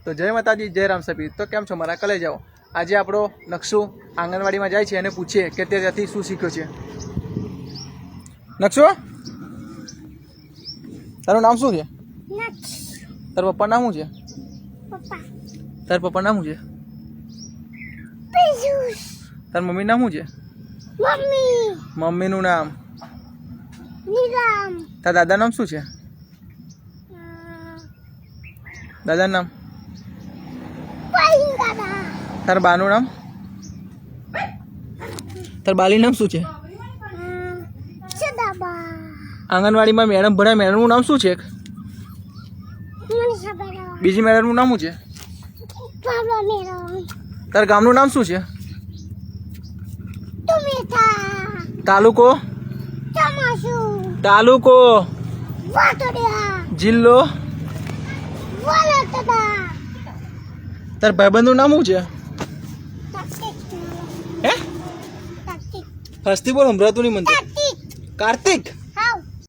તો જય માતાજી, જય રામ સપી. તો કેમ છો મારા કલે જાઓ. આજે આપણો નકશો આંગણવાડીમાં જાય છે અને પૂછીએ કે તે ત્યાંથી શું શીખ્યો છે. નકશો, તારું નામ શું છે? તારા પપ્પા નામ શું છે? તારા પપ્પા નામ શું છે? તારા મમ્મી નામ શું છે? મમ્મીનું નામ? તારા દાદા નામ શું છે? દાદાનું નામ? તારા બાનું નામ? તારા બાલી નામ શું છે? આંગણવાડીમાં મેડમ ભણાય, મેડમનું નામ શું છે? બીજી મેડમનું નામ શું છે? તારા ગામનું નામ શું છે? તાલુકો? તાલુકો? જિલ્લો? તારા ભાઈબંધનું નામ શું છે? હે? હસ્તી બોલ, સંભળાતું નહીં મને. કાર્તિક?